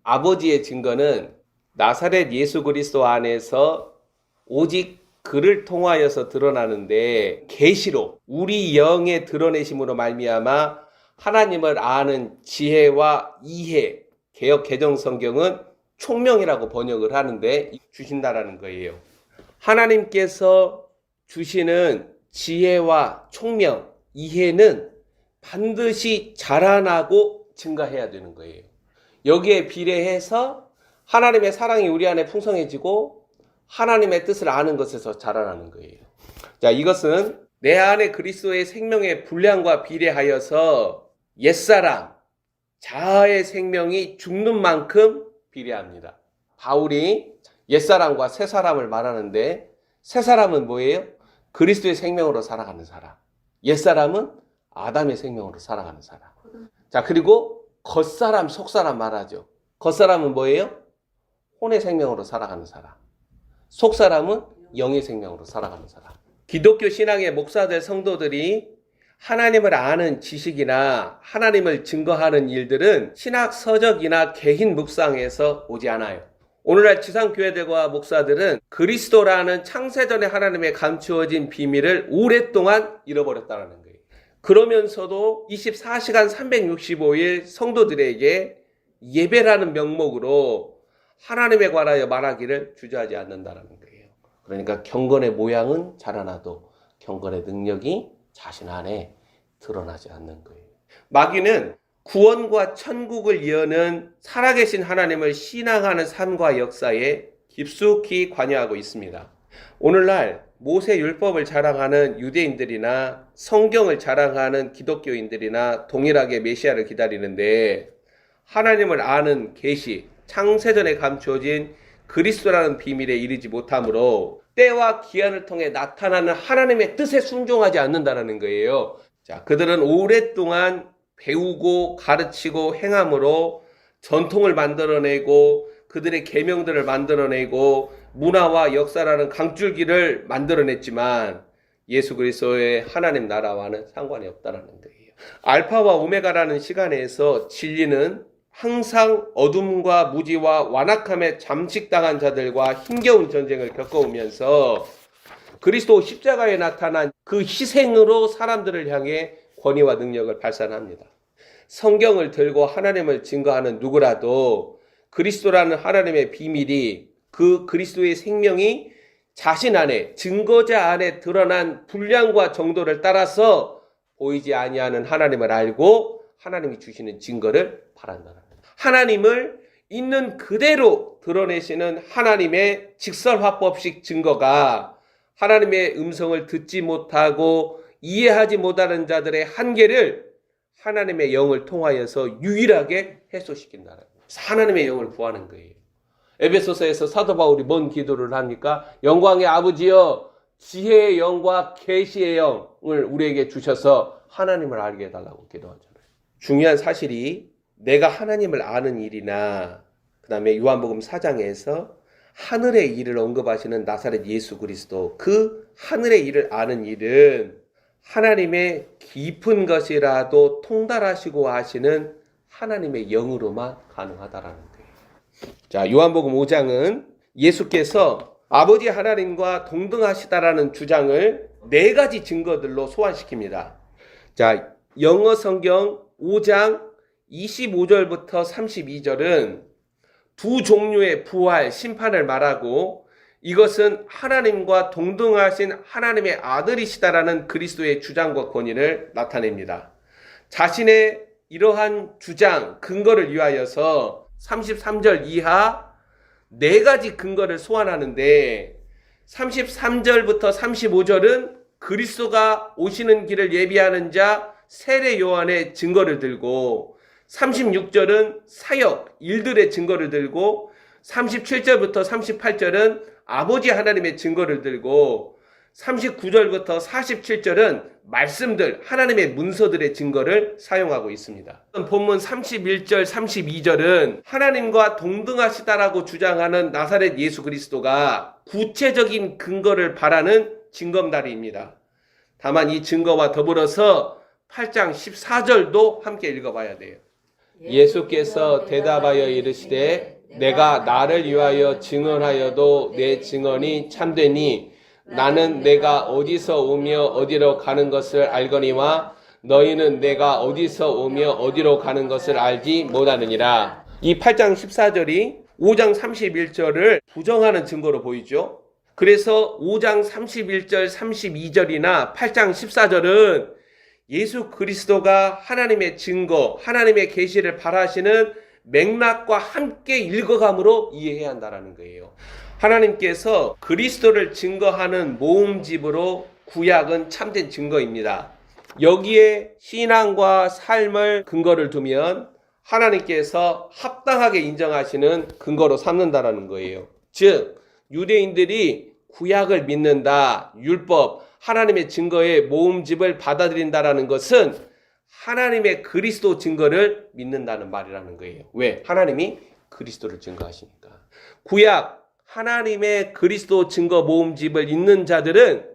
아버지의 증거는 나사렛 예수 그리스도 안에서 오직 그를 통하여서 드러나는데, 계시로 우리 영의 드러내심으로 말미암아 하나님을 아는 지혜와 이해, 개역 개정 성경은 총명이라고 번역을 하는데 주신다라는 거예요. 하나님께서 주시는 지혜와 총명, 이해는 반드시 자라나고 증가해야 되는 거예요. 여기에 비례해서 하나님의 사랑이 우리 안에 풍성해지고 하나님의 뜻을 아는 것에서 자라나는 거예요. 자, 이것은 내 안에 그리스도의 생명의 분량과 비례하여서 옛사람, 자아의 생명이 죽는 만큼 비례합니다. 바울이 옛사람과 새사람을 말하는데, 새사람은 뭐예요? 그리스도의 생명으로 살아가는 사람. 옛사람은 아담의 생명으로 살아가는 사람. 자, 그리고 겉사람, 속사람 말하죠. 겉사람은 뭐예요? 혼의 생명으로 살아가는 사람. 속사람은 영의 생명으로 살아가는 사람. 기독교 신앙의 목사들, 성도들이 하나님을 아는 지식이나 하나님을 증거하는 일들은 신학 서적이나 개인 묵상에서 오지 않아요. 오늘날 지상교회들과 목사들은 그리스도라는 창세전에 하나님의 감추어진 비밀을 오랫동안 잃어버렸다는 거예요. 그러면서도 24시간 365일 성도들에게 예배라는 명목으로 하나님에 관하여 말하기를 주저하지 않는다는 거예요. 그러니까 경건의 모양은 자라나도 경건의 능력이 자신 안에 드러나지 않는 거예요. 마귀는 구원과 천국을 여는 살아계신 하나님을 신앙하는 삶과 역사에 깊숙이 관여하고 있습니다. 오늘날 모세 율법을 자랑하는 유대인들이나 성경을 자랑하는 기독교인들이나 동일하게 메시아를 기다리는데, 하나님을 아는 계시, 창세전에 감추어진 그리스도라는 비밀에 이르지 못하므로 때와 기한을 통해 나타나는 하나님의 뜻에 순종하지 않는다는 거예요. 자, 그들은 오랫동안 배우고 가르치고 행함으로 전통을 만들어내고 그들의 계명들을 만들어내고 문화와 역사라는 강줄기를 만들어냈지만 예수 그리스도의 하나님 나라와는 상관이 없다는 거예요. 알파와 오메가라는 시간에서 진리는 항상 어둠과 무지와 완악함에 잠식당한 자들과 힘겨운 전쟁을 겪어오면서 그리스도 십자가에 나타난 그 희생으로 사람들을 향해 권위와 능력을 발산합니다. 성경을 들고 하나님을 증거하는 누구라도 그리스도라는 하나님의 비밀이, 그 그리스도의 생명이 자신 안에, 증거자 안에 드러난 분량과 정도를 따라서 보이지 아니하는 하나님을 알고 하나님이 주시는 증거를 바란다는 거예요. 하나님을 있는 그대로 드러내시는 하나님의 직설화법식 증거가 하나님의 음성을 듣지 못하고 이해하지 못하는 자들의 한계를 하나님의 영을 통하여서 유일하게 해소시킨다는 거예요. 하나님의 영을 구하는 거예요. 에베소서에서 사도 바울이 뭔 기도를 합니까? 영광의 아버지여, 지혜의 영과 계시의 영을 우리에게 주셔서 하나님을 알게 해달라고 기도하잖아요. 중요한 사실이, 내가 하나님을 아는 일이나 그 다음에 요한복음 4장에서 하늘의 일을 언급하시는 나사렛 예수 그리스도, 그 하늘의 일을 아는 일은 하나님의 깊은 것이라도 통달하시고 하시는 하나님의 영으로만 가능하다라는 거예요. 자, 요한복음 5장은 예수께서 아버지 하나님과 동등하시다라는 주장을 4가지 증거들로 소환시킵니다. 자, 영어 성경 5장 25절부터 32절은 두 종류의 부활, 심판을 말하고, 이것은 하나님과 동등하신 하나님의 아들이시다라는 그리스도의 주장과 권위를 나타냅니다. 자신의 이러한 주장, 근거를 위하여서 33절 이하 4가지 근거를 소환하는데, 33절부터 35절은 그리스도가 오시는 길을 예비하는 자 세례 요한의 증거를 들고, 36절은 사역, 일들의 증거를 들고, 37절부터 38절은 아버지 하나님의 증거를 들고, 39절부터 47절은 말씀들, 하나님의 문서들의 증거를 사용하고 있습니다. 본문 31절, 32절은 하나님과 동등하시다라고 주장하는 나사렛 예수 그리스도가 구체적인 근거를 바라는 징검다리입니다. 다만 이 증거와 더불어서 8장 14절도 함께 읽어봐야 돼요. 예수께서 대답하여 이르시되 내가 나를 위하여 증언하여도 내 증언이 참되니 나는 내가 어디서 오며 어디로 가는 것을 알거니와 너희는 내가 어디서 오며 어디로 가는 것을 알지 못하느니라. 이 8장 14절이 5장 31절을 부정하는 증거로 보이죠. 그래서 5장 31절 32절이나 8장 14절은 예수 그리스도가 하나님의 증거, 하나님의 계시를 발하시는 맥락과 함께 읽어감으로 이해해야 한다는 거예요. 하나님께서 그리스도를 증거하는 모음집으로 구약은 참된 증거입니다. 여기에 신앙과 삶을 근거를 두면 하나님께서 합당하게 인정하시는 근거로 삼는다라는 거예요. 즉 유대인들이 구약을 믿는다, 율법, 하나님의 증거의 모음집을 받아들인다라는 것은 하나님의 그리스도 증거를 믿는다는 말이라는 거예요. 왜? 하나님이 그리스도를 증거하시니까. 구약 하나님의 그리스도 증거 모음집을 읽는 자들은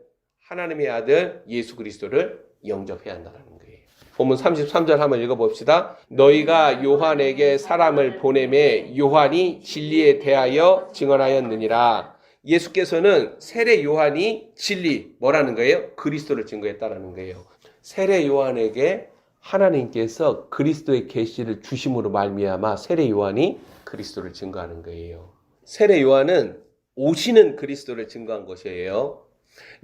하나님의 아들 예수 그리스도를 영접해야 한다는 거예요. 본문 33절 한번 읽어봅시다. 너희가 요한에게 사람을 보내매 요한이 진리에 대하여 증언하였느니라. 예수께서는 세례 요한이 진리 뭐라는 거예요? 그리스도를 증거했다라는 거예요. 세례 요한에게 하나님께서 그리스도의 계시를 주심으로 말미암아 세례 요한이 그리스도를 증거하는 거예요. 세례 요한은 오시는 그리스도를 증거한 것이에요.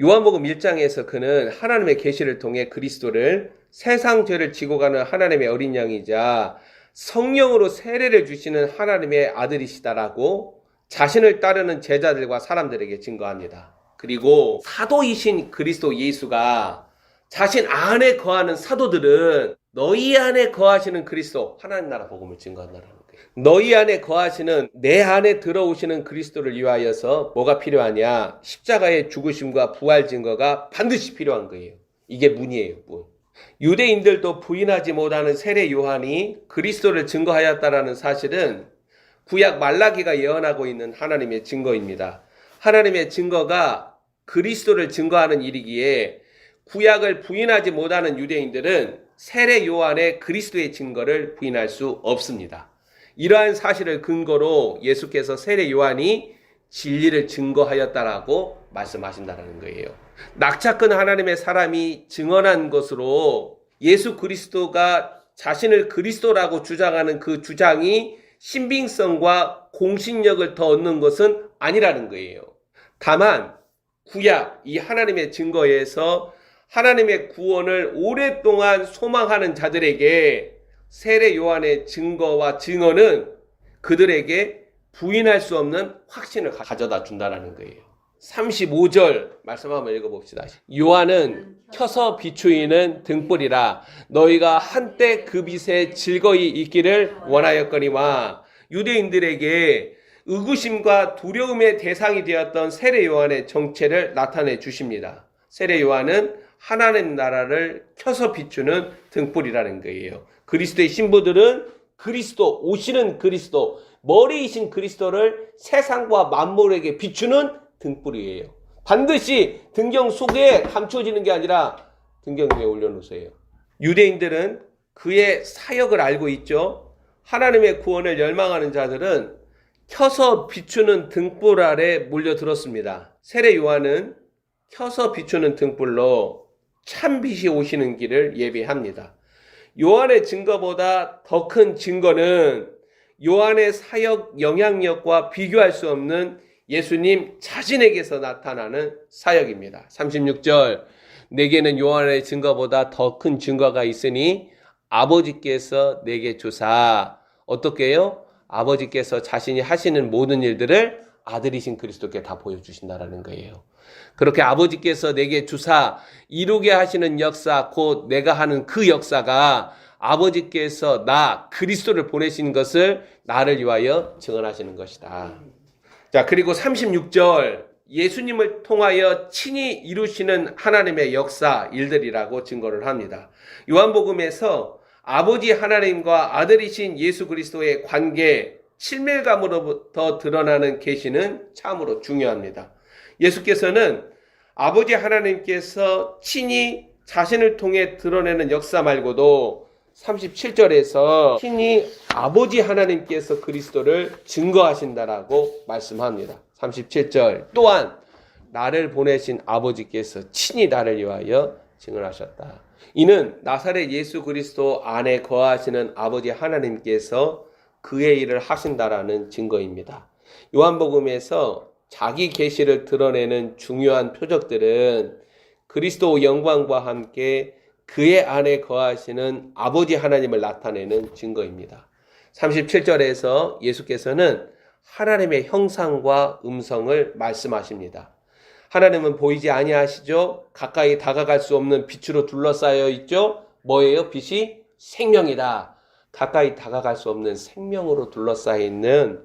요한복음 1장에서 그는 하나님의 계시를 통해 그리스도를 세상 죄를 지고 가는 하나님의 어린 양이자 성령으로 세례를 주시는 하나님의 아들이시다라고 자신을 따르는 제자들과 사람들에게 증거합니다. 그리고 사도이신 그리스도 예수가 자신 안에 거하는 사도들은 너희 안에 거하시는 그리스도 하나님 나라 복음을 증거한다는 거예요. 너희 안에 거하시는 내 안에 들어오시는 그리스도를 위하여서 뭐가 필요하냐? 십자가의 죽으심과 부활 증거가 반드시 필요한 거예요. 이게 문이에요, 문. 유대인들도 부인하지 못하는 세례 요한이 그리스도를 증거하였다라는 사실은 구약 말라기가 예언하고 있는 하나님의 증거입니다. 하나님의 증거가 그리스도를 증거하는 일이기에 구약을 부인하지 못하는 유대인들은 세례 요한의 그리스도의 증거를 부인할 수 없습니다. 이러한 사실을 근거로 예수께서 세례 요한이 진리를 증거하였다라고 말씀하신다는 거예요. 낙착한 하나님의 사람이 증언한 것으로 예수 그리스도가 자신을 그리스도라고 주장하는 그 주장이 신빙성과 공신력을 더 얻는 것은 아니라는 거예요. 다만 구약 이 하나님의 증거에서 하나님의 구원을 오랫동안 소망하는 자들에게 세례 요한의 증거와 증언은 그들에게 부인할 수 없는 확신을 가져다 준다는 거예요. 35절 말씀 한번 읽어봅시다. 요한은 켜서 비추이는 등불이라 너희가 한때 그 빛에 즐거이 있기를 원하였거니와. 유대인들에게 의구심과 두려움의 대상이 되었던 세례 요한의 정체를 나타내 주십니다. 세례 요한은 하나님 나라를 켜서 비추는 등불이라는 거예요. 그리스도의 신부들은 그리스도, 오시는 그리스도, 머리이신 그리스도를 세상과 만물에게 비추는 등불이에요. 반드시 등경 속에 감춰지는 게 아니라 등경 위에 올려놓으세요. 유대인들은 그의 사역을 알고 있죠. 하나님의 구원을 열망하는 자들은 켜서 비추는 등불 아래 몰려들었습니다. 세례 요한은 켜서 비추는 등불로 참빛이 오시는 길을 예비합니다. 요한의 증거보다 더 큰 증거는 요한의 사역 영향력과 비교할 수 없는 예수님 자신에게서 나타나는 사역입니다. 36절 내게는 요한의 증거보다 더 큰 증거가 있으니 아버지께서 내게 주사. 어떻게 해요? 아버지께서 자신이 하시는 모든 일들을 아들이신 그리스도께 다 보여주신다라는 거예요. 그렇게 아버지께서 내게 주사 이루게 하시는 역사, 곧 내가 하는 그 역사가 아버지께서 나 그리스도를 보내신 것을 나를 위하여 증언하시는 것이다. 자, 그리고 36절 예수님을 통하여 친히 이루시는 하나님의 역사 일들이라고 증거를 합니다. 요한복음에서 아버지 하나님과 아들이신 예수 그리스도의 관계, 친밀감으로부터 드러나는 계시는 참으로 중요합니다. 예수께서는 아버지 하나님께서 친히 자신을 통해 드러내는 역사 말고도 37절에서 친히 아버지 하나님께서 그리스도를 증거하신다라고 말씀합니다. 37절 또한 나를 보내신 아버지께서 친히 나를 위하여 증언하셨다. 이는 나사렛 예수 그리스도 안에 거하시는 아버지 하나님께서 그의 일을 하신다라는 증거입니다. 요한복음에서 자기 계시를 드러내는 중요한 표적들은 그리스도 영광과 함께 그의 안에 거하시는 아버지 하나님을 나타내는 증거입니다. 37절에서 예수께서는 하나님의 형상과 음성을 말씀하십니다. 하나님은 보이지 아니하시죠? 가까이 다가갈 수 없는 빛으로 둘러싸여 있죠? 뭐예요? 빛이 생명이다. 가까이 다가갈 수 없는 생명으로 둘러싸여 있는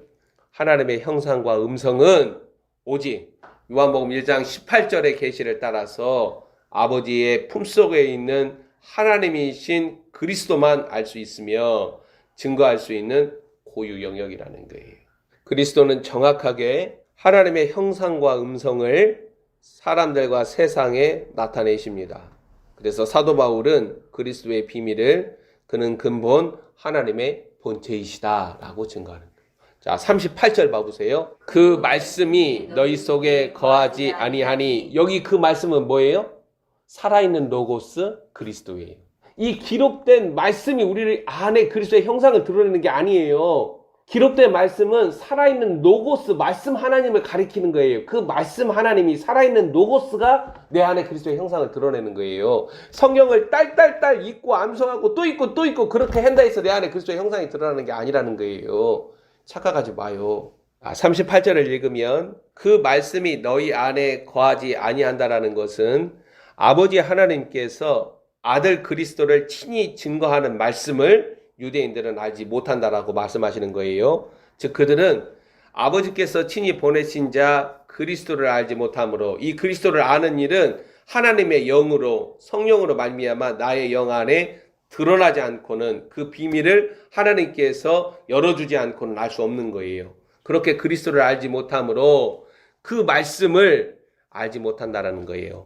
하나님의 형상과 음성은 오직 요한복음 1장 18절의 계시를 따라서 아버지의 품속에 있는 하나님이신 그리스도만 알 수 있으며 증거할 수 있는 고유 영역이라는 거예요. 그리스도는 정확하게 하나님의 형상과 음성을 사람들과 세상에 나타내십니다. 그래서 사도 바울은 그리스도의 비밀을 그는 근본 하나님의 본체이시다라고 증거하는 거예요. 자, 38절 봐보세요. 그 말씀이 너희 속에 거하지 아니하니, 여기 그 말씀은 뭐예요? 살아있는 로고스 그리스도예요. 이 기록된 말씀이 우리 안에 그리스도의 형상을 드러내는 게 아니에요. 기록된 말씀은 살아있는 로고스, 말씀 하나님을 가리키는 거예요. 그 말씀 하나님이 살아있는 로고스가 내 안에 그리스도의 형상을 드러내는 거예요. 성경을 딸딸딸 읽고 암송하고 또 읽고 또 읽고 그렇게 한다 해서 내 안에 그리스도의 형상이 드러나는 게 아니라는 거예요. 착각하지 마요. 38절을 읽으면 그 말씀이 너희 안에 거하지 아니한다라는 것은 아버지 하나님께서 아들 그리스도를 친히 증거하는 말씀을 유대인들은 알지 못한다라고 말씀하시는 거예요. 즉 그들은 아버지께서 친히 보내신 자 그리스도를 알지 못하므로 이 그리스도를 아는 일은 하나님의 영으로 성령으로 말미암아 나의 영 안에 드러나지 않고는 그 비밀을 하나님께서 열어주지 않고는 알 수 없는 거예요. 그렇게 그리스도를 알지 못하므로 그 말씀을 알지 못한다라는 거예요.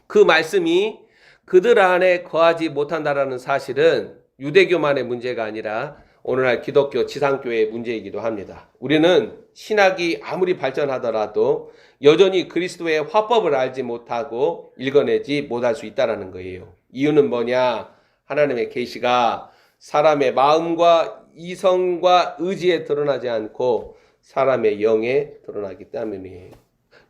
그 말씀이 그들 안에 거하지 못한다라는 사실은 유대교만의 문제가 아니라 오늘날 기독교 지상교회의 문제이기도 합니다. 우리는 신학이 아무리 발전하더라도 여전히 그리스도의 화법을 알지 못하고 읽어내지 못할 수 있다는 거예요. 이유는 뭐냐? 하나님의 계시가 사람의 마음과 이성과 의지에 드러나지 않고 사람의 영에 드러나기 때문이에요.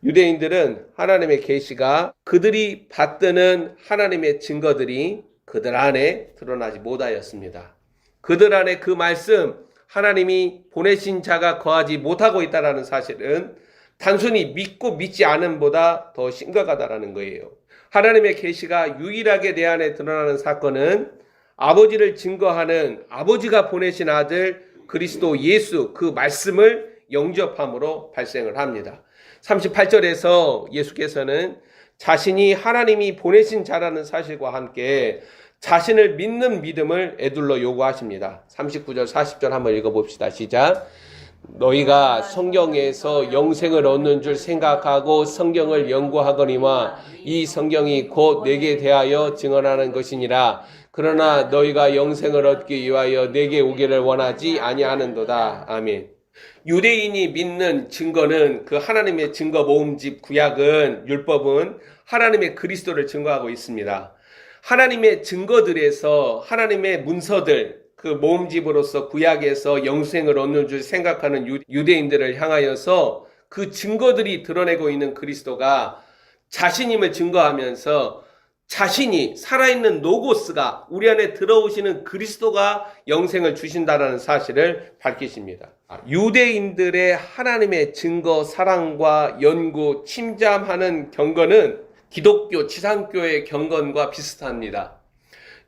유대인들은 하나님의 계시가 그들이 받드는 하나님의 증거들이 그들 안에 드러나지 못하였습니다. 그들 안에 그 말씀, 하나님이 보내신 자가 거하지 못하고 있다는 사실은 단순히 믿고 믿지 않음보다 더 심각하다는 거예요. 하나님의 계시가 유일하게 내 안에 드러나는 사건은 아버지를 증거하는 아버지가 보내신 아들 그리스도 예수 그 말씀을 영접함으로 발생을 합니다. 38절에서 예수께서는 자신이 하나님이 보내신 자라는 사실과 함께 자신을 믿는 믿음을 애둘러 요구하십니다. 39절 40절 한번 읽어봅시다. 시작. 너희가 성경에서 영생을 얻는 줄 생각하고 성경을 연구하거니와 이 성경이 곧 내게 대하여 증언하는 것이니라. 그러나 너희가 영생을 얻기 위하여 내게 오기를 원하지 아니하는도다. 아멘. 유대인이 믿는 증거는 그 하나님의 증거 모음집 구약은 율법은 하나님의 그리스도를 증거하고 있습니다. 하나님의 증거들에서 하나님의 문서들 그 모음집으로서 구약에서 영생을 얻는 줄 생각하는 유대인들을 향하여서 그 증거들이 드러내고 있는 그리스도가 자신임을 증거하면서 자신이 살아있는 로고스가 우리 안에 들어오시는 그리스도가 영생을 주신다는 사실을 밝히십니다. 유대인들의 하나님의 증거, 사랑과 연구, 침잠하는 경건은 기독교, 지상교의 경건과 비슷합니다.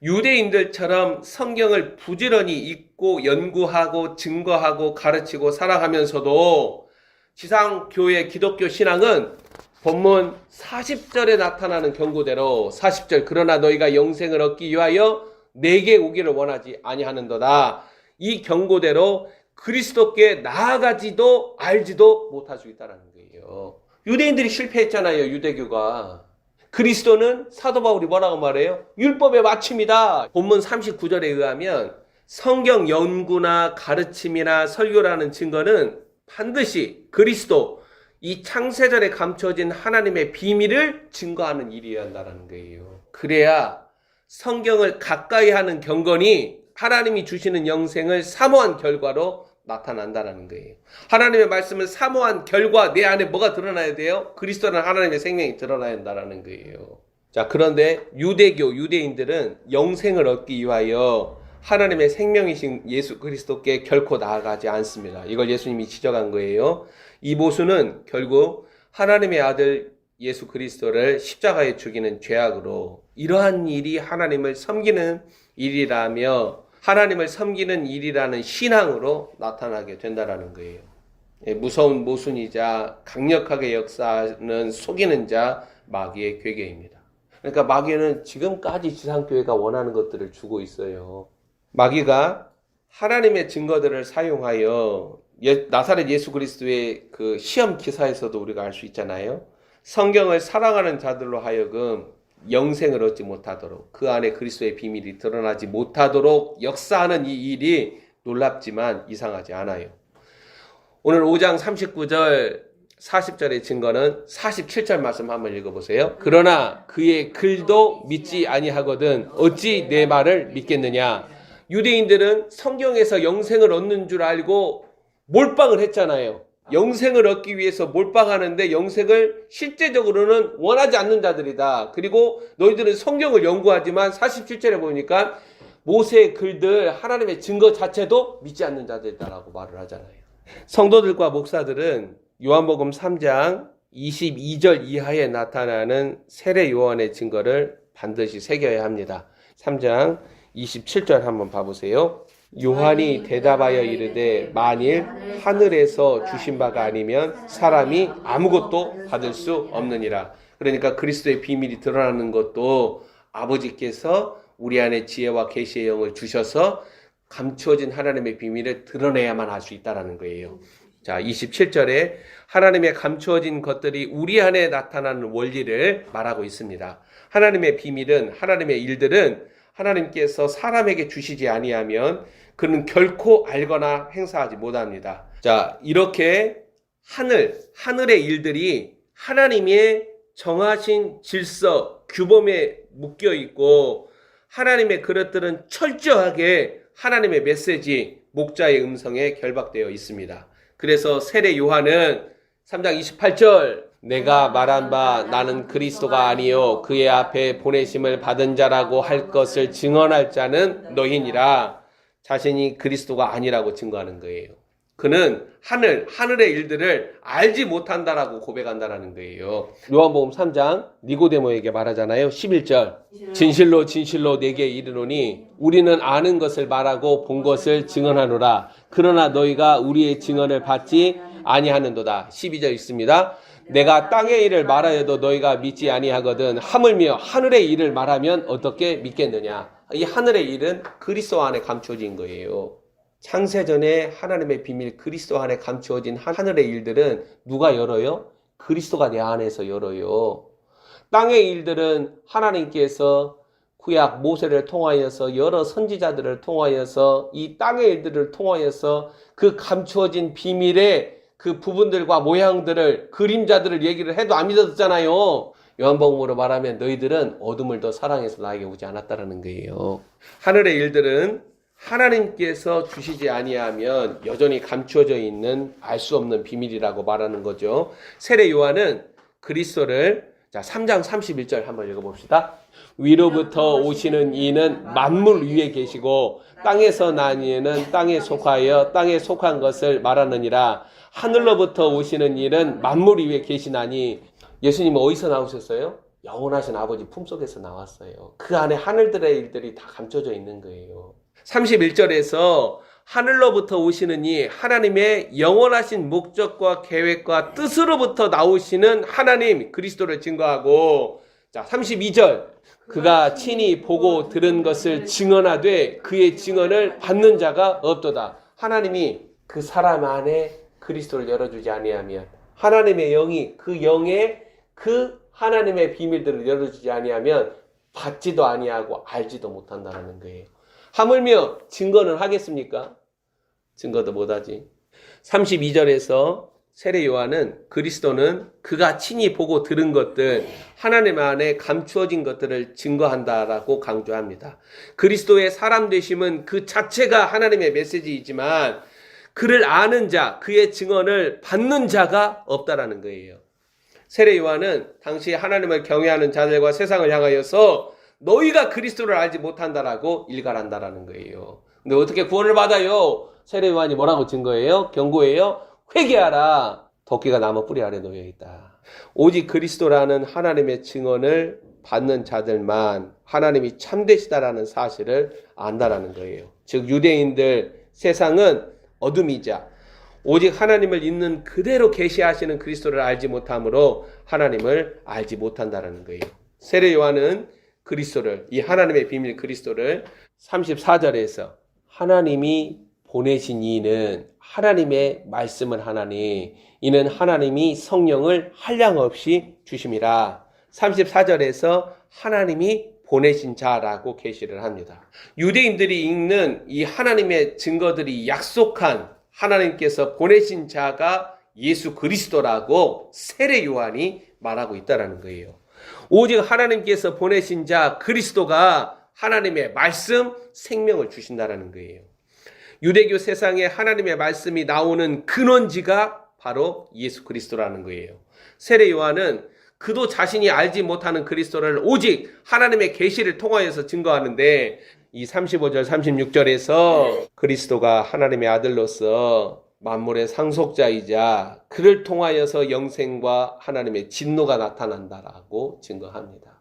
유대인들처럼 성경을 부지런히 읽고 연구하고 증거하고 가르치고 살아가면서도 지상교의 기독교 신앙은 본문 40절에 나타나는 경고대로 40절 그러나 너희가 영생을 얻기 위하여 내게 오기를 원하지 아니하는도다. 이 경고대로 그리스도께 나아가지도 알지도 못할 수 있다는 거예요. 유대인들이 실패했잖아요. 유대교가. 그리스도는 사도 바울이 뭐라고 말해요? 율법의 마침이다. 본문 39절에 의하면 성경 연구나 가르침이나 설교라는 증거는 반드시 그리스도, 이 창세전에 감춰진 하나님의 비밀을 증거하는 일이어야 한다는 거예요. 그래야 성경을 가까이 하는 경건이 하나님이 주시는 영생을 사모한 결과로 나타난다는 거예요. 하나님의 말씀을 사모한 결과 내 안에 뭐가 드러나야 돼요? 그리스도라는 하나님의 생명이 드러나야 한다는 거예요. 자, 그런데 유대인들은 영생을 얻기 위하여 하나님의 생명이신 예수 그리스도께 결코 나아가지 않습니다. 이걸 예수님이 지적한 거예요. 이 모순은 결국 하나님의 아들 예수 그리스도를 십자가에 죽이는 죄악으로, 이러한 일이 하나님을 섬기는 일이라며 하나님을 섬기는 일이라는 신앙으로 나타나게 된다는 거예요. 무서운 모순이자 강력하게 역사하는 속이는 자 마귀의 괴계입니다. 그러니까 마귀는 지금까지 지상교회가 원하는 것들을 주고 있어요. 마귀가 하나님의 증거들을 사용하여 나사렛 예수 그리스도의 그 시험 기사에서도 우리가 알 수 있잖아요. 성경을 사랑하는 자들로 하여금 영생을 얻지 못하도록, 그 안에 그리스도의 비밀이 드러나지 못하도록 역사하는 이 일이 놀랍지만 이상하지 않아요. 오늘 5장 39절 40절의 증거는 47절 말씀 한번 읽어보세요. 그러나 그의 글도 믿지 아니하거든 어찌 내 말을 믿겠느냐. 유대인들은 성경에서 영생을 얻는 줄 알고 몰빵을 했잖아요. 영생을 얻기 위해서 몰빵하는데 영생을 실제적으로는 원하지 않는 자들이다. 그리고 너희들은 성경을 연구하지만 47절에 보니까 모세의 글들, 하나님의 증거 자체도 믿지 않는 자들이다라고 말을 하잖아요. 성도들과 목사들은 요한복음 3장 22절 이하에 나타나는 세례 요한의 증거를 반드시 새겨야 합니다. 3장 27절 한번 봐보세요. 요한이 대답하여 이르되 만일 하늘에서 주신 바가 아니면 사람이 아무것도 받을 수 없느니라. 그러니까 그리스도의 비밀이 드러나는 것도 아버지께서 우리 안에 지혜와 계시의 영을 주셔서 감추어진 하나님의 비밀을 드러내야만 할 수 있다는 거예요. 자, 27절에 하나님의 감추어진 것들이 우리 안에 나타나는 원리를 말하고 있습니다. 하나님의 비밀은, 하나님의 일들은 하나님께서 사람에게 주시지 아니하면 그는 결코 알거나 행사하지 못합니다. 자, 이렇게 하늘의 일들이 하나님의 정하신 질서, 규범에 묶여 있고 하나님의 그릇들은 철저하게 하나님의 메시지, 목자의 음성에 결박되어 있습니다. 그래서 세례 요한은 3장 28절 내가 말한 바 나는 그리스도가 아니요 그의 앞에 보내심을 받은 자라고 할 것을 증언할 자는 너희니라. 자신이 그리스도가 아니라고 증거하는 거예요. 그는 하늘의 일들을 알지 못한다라고 고백한다라는 거예요. 요한복음 3장 니고데모에게 말하잖아요. 11절 진실로 진실로 내게 이르노니 우리는 아는 것을 말하고 본 것을 증언하노라. 그러나 너희가 우리의 증언을 받지 아니하는도다. 12절 있습니다. 내가 땅의 일을 말하여도 너희가 믿지 아니하거든 하물며 하늘의 일을 말하면 어떻게 믿겠느냐. 이 하늘의 일은 그리스도 안에 감추어진 거예요. 창세전에 하나님의 비밀 그리스도 안에 감추어진 하늘의 일들은 누가 열어요? 그리스도가 내 안에서 열어요. 땅의 일들은 하나님께서 구약 모세를 통하여서 여러 선지자들을 통하여서 이 땅의 일들을 통하여서 그 감추어진 비밀의 그 부분들과 모양들을 그림자들을 얘기를 해도 안 믿었잖아요. 요한복음으로 말하면 너희들은 어둠을 더 사랑해서 나에게 오지 않았다라는 거예요. 하늘의 일들은 하나님께서 주시지 아니하면 여전히 감추어져 있는 알 수 없는 비밀이라고 말하는 거죠. 세례 요한은 그리스도를 3장 31절 한번 읽어봅시다. 위로부터 오시는 이는 만물 위에 계시고 땅에서 난 이는 땅에 속하여 땅에 속한 것을 말하느니라. 하늘로부터 오시는 이는 만물 위에 계시나니. 예수님은 어디서 나오셨어요? 영원하신 아버지 품속에서 나왔어요. 그 안에 하늘들의 일들이 다 감춰져 있는 거예요. 31절에서 하늘로부터 오시는 이 하나님의 영원하신 목적과 계획과 뜻으로부터 나오시는 하나님 그리스도를 증거하고, 자 32절 그가 친히 보고 들은 것을 증언하되 그의 증언을 받는 자가 없도다. 하나님이 그 사람 안에 그리스도를 열어주지 아니하면 하나님의 영이 그 영의 그 하나님의 비밀들을 열어주지 아니하면 받지도 아니하고 알지도 못한다는 거예요. 하물며 증거는 하겠습니까? 증거도 못하지. 32절에서 세례 요한은 그리스도는 그가 친히 보고 들은 것들, 하나님 안에 감추어진 것들을 증거한다라고 강조합니다. 그리스도의 사람 되심은 그 자체가 하나님의 메시지이지만 그를 아는 자, 그의 증언을 받는 자가 없다라는 거예요. 세례 요한은 당시 하나님을 경외하는 자들과 세상을 향하여서 너희가 그리스도를 알지 못한다라고 일갈한다라는 거예요. 근데 어떻게 구원을 받아요? 세례 요한이 뭐라고 증거해요? 경고해요? 회개하라. 도끼가 나무 뿌리 아래 놓여 있다. 오직 그리스도라는 하나님의 증언을 받는 자들만 하나님이 참되시다라는 사실을 안다라는 거예요. 즉 유대인들, 세상은 어둠이자 오직 하나님을 있는 그대로 계시하시는 그리스도를 알지 못함으로 하나님을 알지 못한다라는 거예요. 세례 요한은 그리스도를, 이 하나님의 비밀 그리스도를 34절에서 하나님이 보내신 이는 하나님의 말씀을 하나니 이는 하나님이 성령을 한량없이 주심이라. 34절에서 하나님이 보내신 자라고 계시를 합니다. 유대인들이 읽는 이 하나님의 증거들이 약속한 하나님께서 보내신 자가 예수 그리스도라고 세례 요한이 말하고 있다는 거예요. 오직 하나님께서 보내신 자 그리스도가 하나님의 말씀, 생명을 주신다는 거예요. 유대교 세상에 하나님의 말씀이 나오는 근원지가 바로 예수 그리스도라는 거예요. 세례 요한은 그도 자신이 알지 못하는 그리스도를 오직 하나님의 계시를 통하여서 증거하는데 이 35절 36절에서 그리스도가 하나님의 아들로서 만물의 상속자이자 그를 통하여서 영생과 하나님의 진노가 나타난다라고 증거합니다.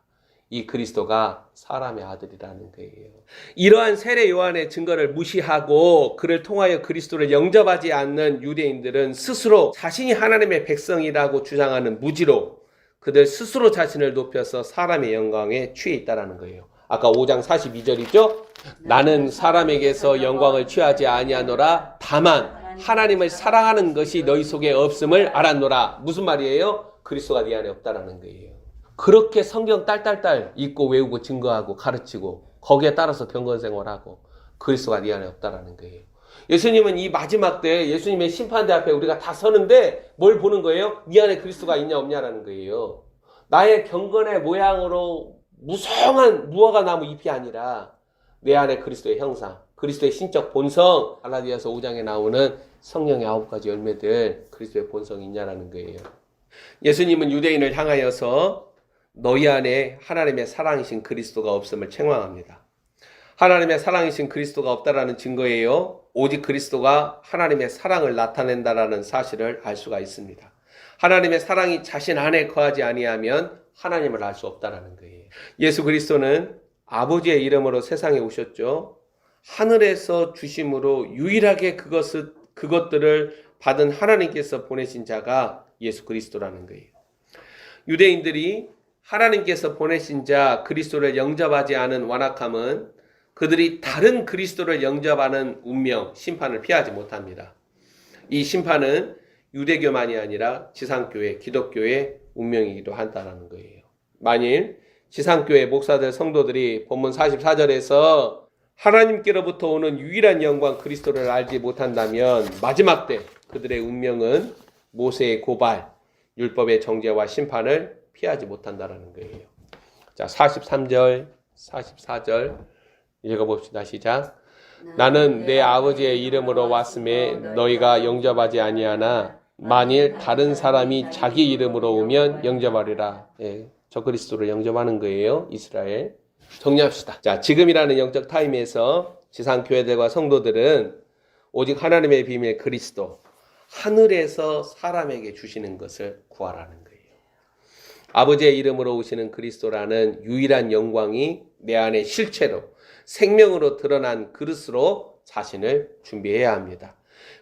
이 그리스도가 사람의 아들이라는 거예요. 이러한 세례 요한의 증거를 무시하고 그를 통하여 그리스도를 영접하지 않는 유대인들은 스스로 자신이 하나님의 백성이라고 주장하는 무지로 그들 스스로 자신을 높여서 사람의 영광에 취해 있다는 거예요. 아까 5장 42절이죠. 나는 사람에게서 영광을 취하지 아니하노라. 다만 하나님을 사랑하는 것이 너희 속에 없음을 알았노라. 무슨 말이에요? 그리스도가 네 안에 없다라는 거예요. 그렇게 성경 딸딸딸 읽고 외우고 증거하고 가르치고 거기에 따라서 경건생활하고 그리스도가 네 안에 없다라는 거예요. 예수님은 이 마지막 때 예수님의 심판대 앞에 우리가 다 서는데 뭘 보는 거예요? 네 안에 그리스도가 있냐 없냐라는 거예요. 나의 경건의 모양으로 무성한 무화과 나무 잎이 아니라 내 안에 그리스도의 형상, 그리스도의 신적 본성, 갈라디아서 5장에 나오는 성령의 9가지 열매들, 그리스도의 본성이 있냐라는 거예요. 예수님은 유대인을 향하여서 너희 안에 하나님의 사랑이신 그리스도가 없음을 책망합니다. 하나님의 사랑이신 그리스도가 없다라는 증거예요. 오직 그리스도가 하나님의 사랑을 나타낸다라는 사실을 알 수가 있습니다. 하나님의 사랑이 자신 안에 거하지 아니하면 하나님을 알 수 없다라는 거예요. 예수 그리스도는 아버지의 이름으로 세상에 오셨죠. 하늘에서 주심으로 유일하게 그것들을 받은 하나님께서 보내신 자가 예수 그리스도라는 거예요. 유대인들이 하나님께서 보내신 자 그리스도를 영접하지 않은 완악함은 그들이 다른 그리스도를 영접하는 운명, 심판을 피하지 못합니다. 이 심판은 유대교만이 아니라 지상교회, 기독교의 운명이기도 한다는 거예요. 만일 지상교회 목사들, 성도들이 본문 44절에서 하나님께로부터 오는 유일한 영광 그리스도를 알지 못한다면 마지막 때 그들의 운명은 모세의 고발, 율법의 정죄와 심판을 피하지 못한다는 거예요. 자, 43절, 44절 읽어봅시다. 시작. 나는 내 아버지의 이름으로 왔음에 너희가 영접하지 아니하나 만일 다른 사람이 자기 이름으로 오면 영접하리라. 예, 저 그리스도를 영접하는 거예요. 이스라엘. 정리합시다. 자, 지금이라는 영적 타임에서 지상교회들과 성도들은 오직 하나님의 비밀 그리스도, 하늘에서 사람에게 주시는 것을 구하라는 거예요. 아버지의 이름으로 오시는 그리스도라는 유일한 영광이 내 안에 실체로 생명으로 드러난 그릇으로 자신을 준비해야 합니다.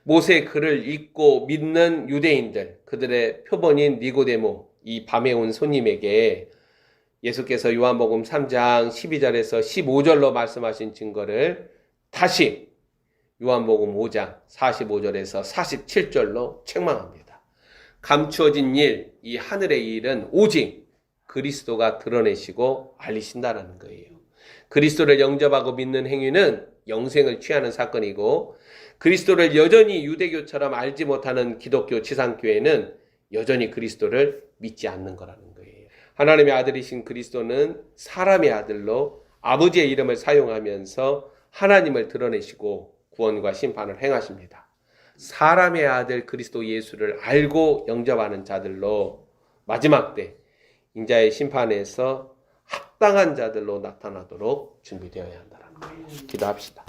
모세의 글을 읽고 믿는 유대인들, 그들의 표본인 니고데모, 이 밤에 온 손님에게 예수께서 요한복음 3장 12절에서 15절로 말씀하신 증거를 다시 요한복음 5장 45절에서 47절로 책망합니다. 감추어진 일, 이 하늘의 일은 오직 그리스도가 드러내시고 알리신다라는 거예요. 그리스도를 영접하고 믿는 행위는 영생을 취하는 사건이고, 그리스도를 여전히 유대교처럼 알지 못하는 기독교 지상교회는 여전히 그리스도를 믿지 않는 거라는 거예요. 하나님의 아들이신 그리스도는 사람의 아들로 아버지의 이름을 사용하면서 하나님을 드러내시고 구원과 심판을 행하십니다. 사람의 아들 그리스도 예수를 알고 영접하는 자들로 마지막 때 인자의 심판에서 합당한 자들로 나타나도록 준비되어야 한다는 거예요. 기도합시다.